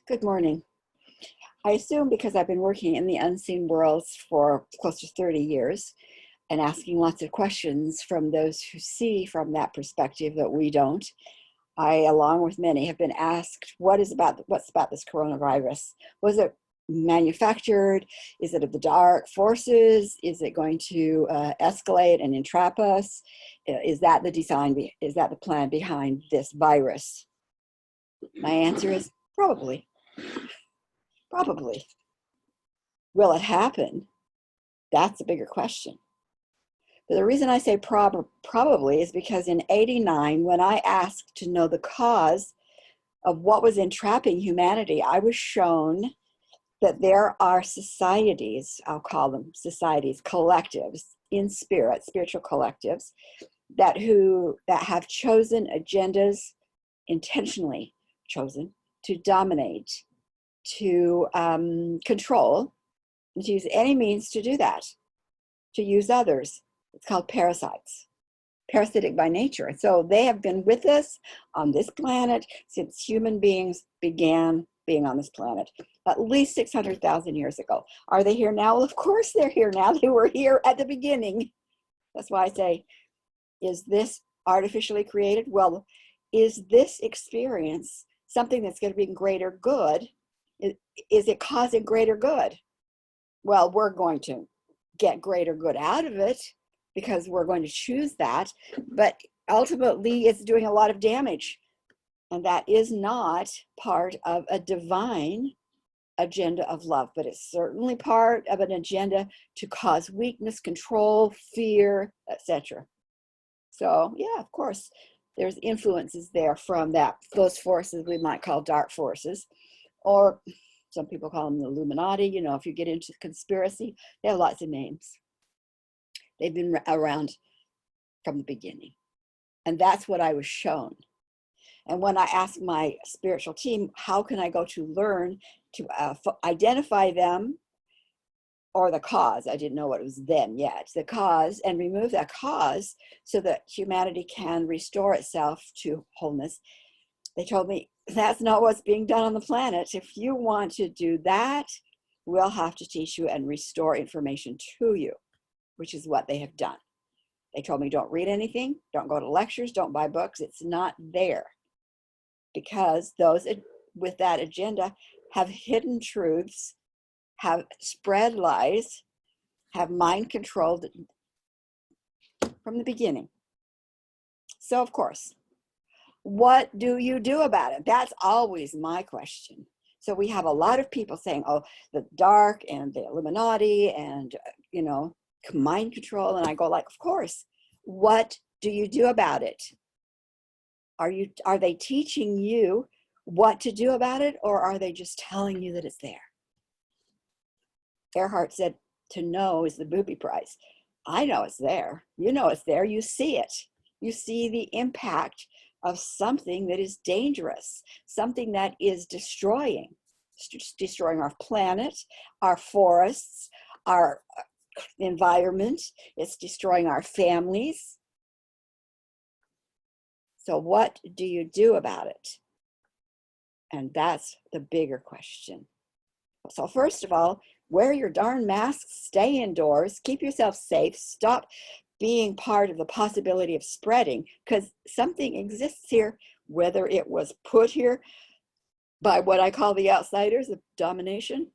Good morning. I assume because I've been working in the unseen worlds for close to 30 years and asking lots of questions from those who see from that perspective that we don't, I, along with many, have been asked, what's about this coronavirus? Was it manufactured? Is it of the dark forces? Is it going to escalate and entrap us? Is that the design? Is that the plan behind this virus? My answer is probably. Probably. Will it happen? That's a bigger question. But the reason I say probably is because in '89, when I asked to know the cause of what was entrapping humanity, I was shown that there are societies, I'll call them societies, collectives in spirit, spiritual collectives, that have chosen agendas, intentionally chosen, to dominate, to control, and to use any means to do that, to use others. It's called parasites, parasitic by nature. So they have been with us on this planet since human beings began being on this planet, at least 600,000 years ago. Are they here now? Well, of course they're here now. They were here at the beginning. That's why I say, is this artificially created? Well, is this experience something that's going to be greater good? Is it causing greater good? Well, we're going to get greater good out of it because we're going to choose that, but ultimately it's doing a lot of damage, and that is not part of a divine agenda of love, but it's certainly part of an agenda to cause weakness, control, fear, etc. So yeah, of course, there's influences there from those forces we might call dark forces, or some people call them the Illuminati. You know, if you get into conspiracy, they have lots of names. They've been around from the beginning. And that's what I was shown. And when I asked my spiritual team, how can I go to learn to identify them, or the cause, I didn't know what it was then yet, the cause, and remove that cause so that humanity can restore itself to wholeness, they told me, that's not what's being done on the planet. If you want to do that, we'll have to teach you and restore information to you, which is what they have done. They told me, don't read anything, don't go to lectures, don't buy books. It's not there, because those with that agenda have hidden truths, have spread lies, have mind controlled from the beginning. So of course, what do you do about it? That's always my question. So we have a lot of people saying, oh, the dark and the Illuminati and, mind control. And I go like, of course, what do you do about it? Are they teaching you what to do about it, or are they just telling you that it's there? Earhart said, to know is the booby prize. I know it's there. You know it's there. You see it. You see the impact of something that is dangerous, something that is destroying our planet, our forests, our environment. It's destroying our families. So what do you do about it? And that's the bigger question. So first of all, wear your darn masks, stay indoors, keep yourself safe, stop being part of the possibility of spreading, because something exists here, whether it was put here by what I call the outsiders of domination.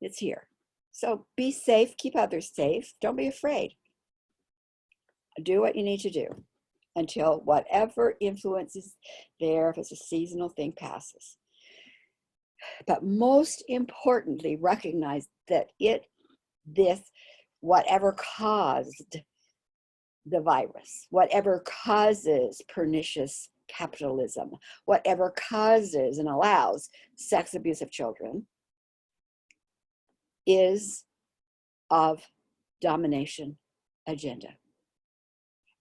It's here. So be safe, keep others safe, don't be afraid. Do what you need to do until whatever influence is there, if it's a seasonal thing, passes. But most importantly, recognize that whatever caused the virus, whatever causes pernicious capitalism, whatever causes and allows sex abuse of children, is of domination agenda.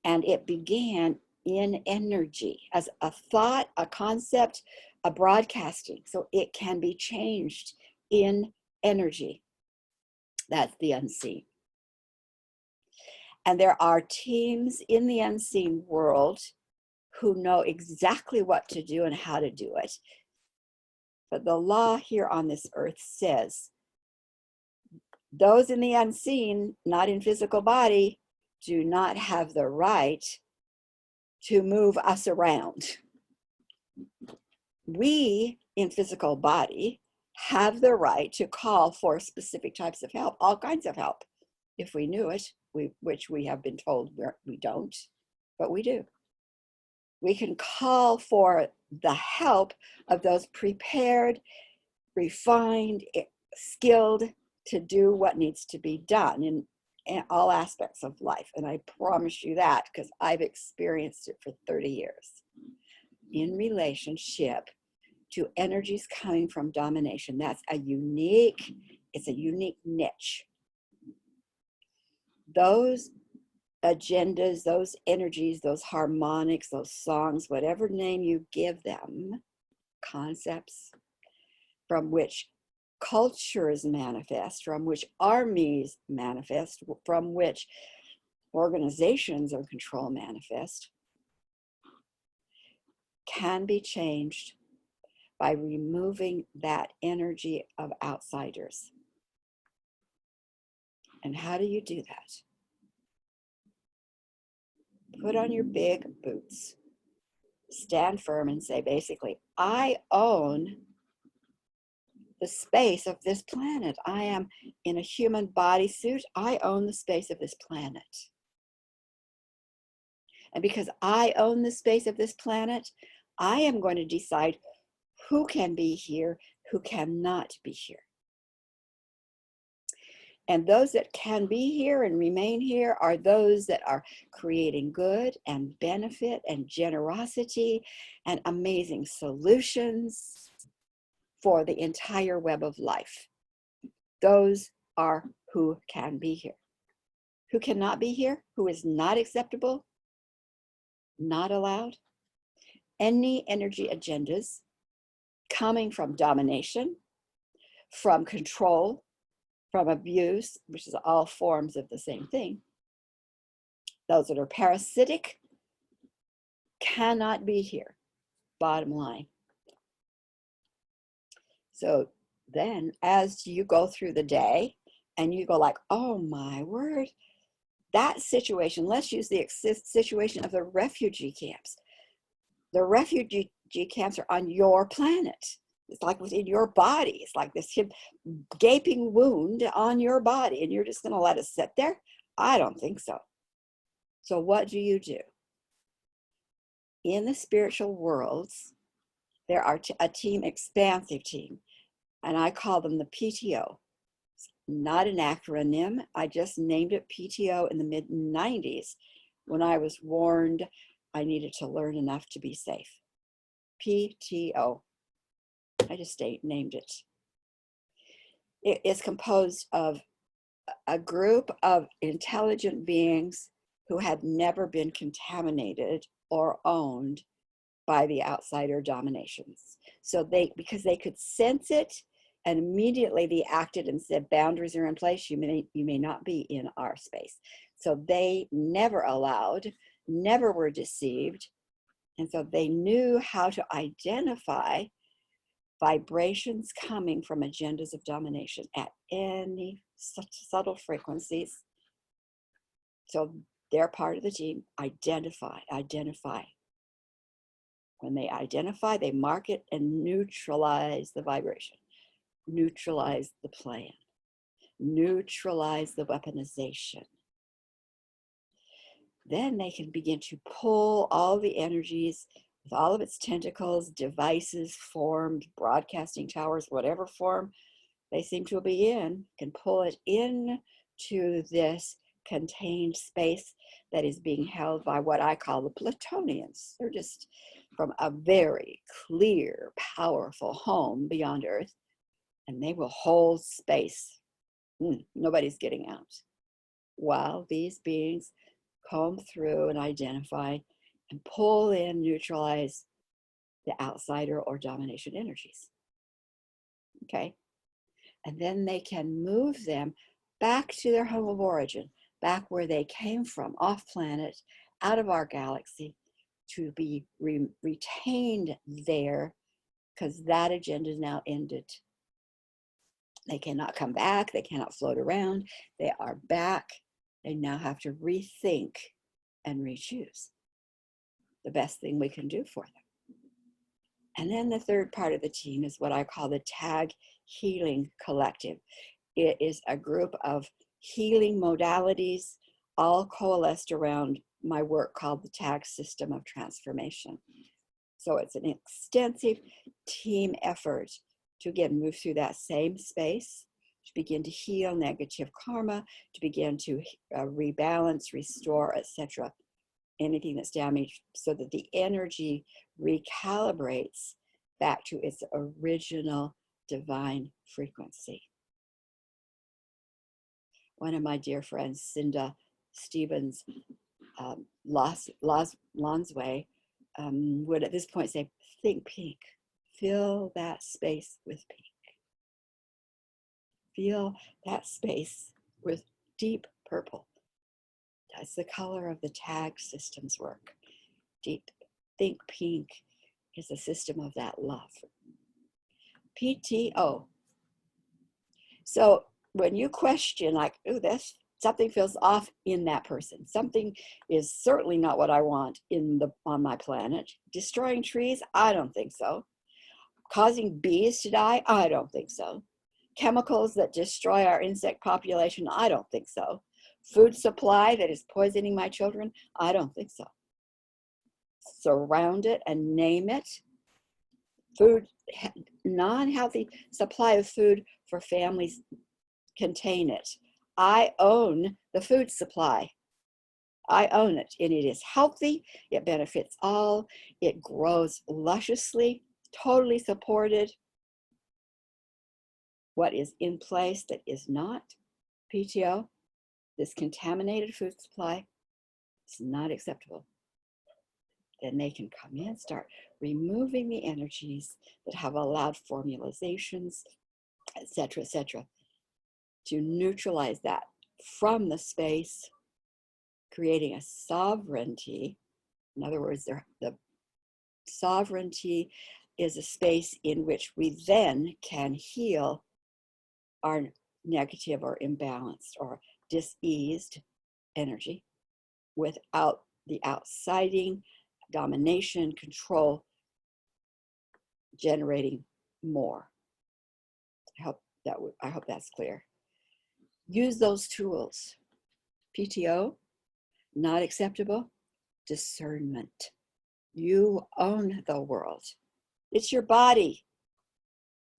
And it began in energy as a thought, a concept, a broadcasting. So it can be changed in energy. That's the unseen. And there are teams in the unseen world who know exactly what to do and how to do it. But the law here on this earth says those in the unseen, not in physical body, do not have the right to move us around. We in physical body have the right to call for specific types of help, all kinds of help, if we knew it, which we have been told we don't, but we do. We can call for the help of those prepared, refined, skilled to do what needs to be done in all aspects of life. And I promise you that because I've experienced it for 30 years. In relationship to energies coming from domination, it's a unique niche. Those agendas, those energies, those harmonics, those songs, whatever name you give them, concepts from which cultures manifest, from which armies manifest, from which organizations of control manifest, can be changed by removing that energy of outsiders. And how do you do that? Put on your big boots, stand firm and say, basically, I own the space of this planet. I am in a human bodysuit. I own the space of this planet. And because I own the space of this planet, I am going to decide who can be here, who cannot be here. And those that can be here and remain here are those that are creating good and benefit and generosity and amazing solutions for the entire web of life. Those are who can be here. Who cannot be here, who is not acceptable, not allowed. Any energy agendas coming from domination, from control, from abuse, which is all forms of the same thing. Those that are parasitic cannot be here, bottom line. So then as you go through the day and you go like, oh my word, that situation, let's use the situation of the refugee camps. The refugee camps are on your planet. It's like within your body. It's like this gaping wound on your body, and you're just going to let it sit there? I don't think so. So what do you do? In the spiritual worlds, there are a team, expansive team, and I call them the PTO. It's not an acronym. I just named it PTO in the mid-90s when I was warned I needed to learn enough to be safe. PTO. I just named it. It is composed of a group of intelligent beings who had never been contaminated or owned by the outsider dominations. So because they could sense it, and immediately they acted and said, boundaries are in place, you may not be in our space. So they never allowed, never were deceived. And so they knew how to identify vibrations coming from agendas of domination at any such subtle frequencies. So they're part of the team. Identify. When they identify, they mark it and neutralize the vibration, neutralize the plan, neutralize the weaponization. Then they can begin to pull all the energies with all of its tentacles, devices, formed, broadcasting towers, whatever form they seem to be in, can pull it into this contained space that is being held by what I call the Plutonians. They're just from a very clear, powerful home beyond Earth, and they will hold space. Nobody's getting out. While these beings comb through and identify and pull in, neutralize the outsider or domination energies. Okay? And then they can move them back to their home of origin, back where they came from, off planet, out of our galaxy, to be retained there because that agenda is now ended. They cannot come back. They cannot float around. They are back. They now have to rethink and re-choose the best thing we can do for them. And then the third part of the team is what I call the TAG Healing Collective. It is a group of healing modalities all coalesced around my work called the TAG System of Transformation. So it's an extensive team effort to again move through that same space, to begin to heal negative karma, to begin to rebalance, restore, etc. Anything that's damaged, so that the energy recalibrates back to its original divine frequency. One of my dear friends, Cinda Stevens Lonsway, would at this point say, think pink, fill that space with pink. Feel that space with deep purple. That's the color of the TAG system's work. Deep, think pink is a system of that love. PTO. So when you question like, oh, this something feels off in that person. Something is certainly not what I want on my planet. Destroying trees? I don't think so. Causing bees to die? I don't think so. Chemicals that destroy our insect population? I don't think so. Food supply that is poisoning my children? I don't think so. Surround it and name it. Food, non-healthy supply of food for families, contain it. I own the food supply. I own it, and it is healthy. It benefits all. It grows lusciously, totally supported. What is in place that is not PTO, this contaminated food supply, it's not acceptable. Then they can come in, start removing the energies that have allowed formalizations, etc., to neutralize that from the space, creating a sovereignty. In other words, the sovereignty is a space in which we then can heal our negative or imbalanced or diseased energy without the outsiding domination, control, generating more. I hope that's clear. Use those tools. PTO, not acceptable. Discernment. You own the world. It's your body.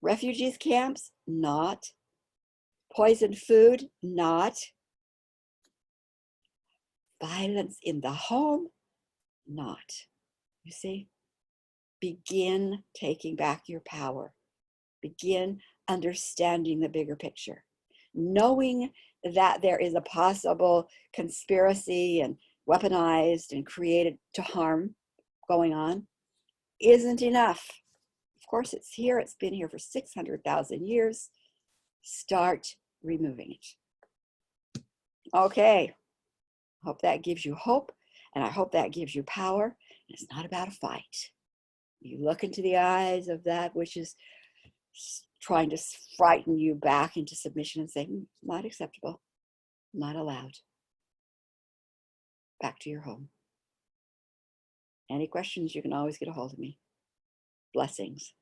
Refugees camps, not. Poisoned food, not. Violence in the home, not. You see? Begin taking back your power. Begin understanding the bigger picture. Knowing that there is a possible conspiracy and weaponized and created to harm going on isn't enough. Of course, it's here. It's been here for 600,000 years. Start removing it. Okay. Hope that gives you hope, and I hope that gives you power. It's not about a fight. You look into the eyes of that which is trying to frighten you back into submission and say, not acceptable, not allowed. Back to your home. Any questions, you can always get a hold of me. Blessings.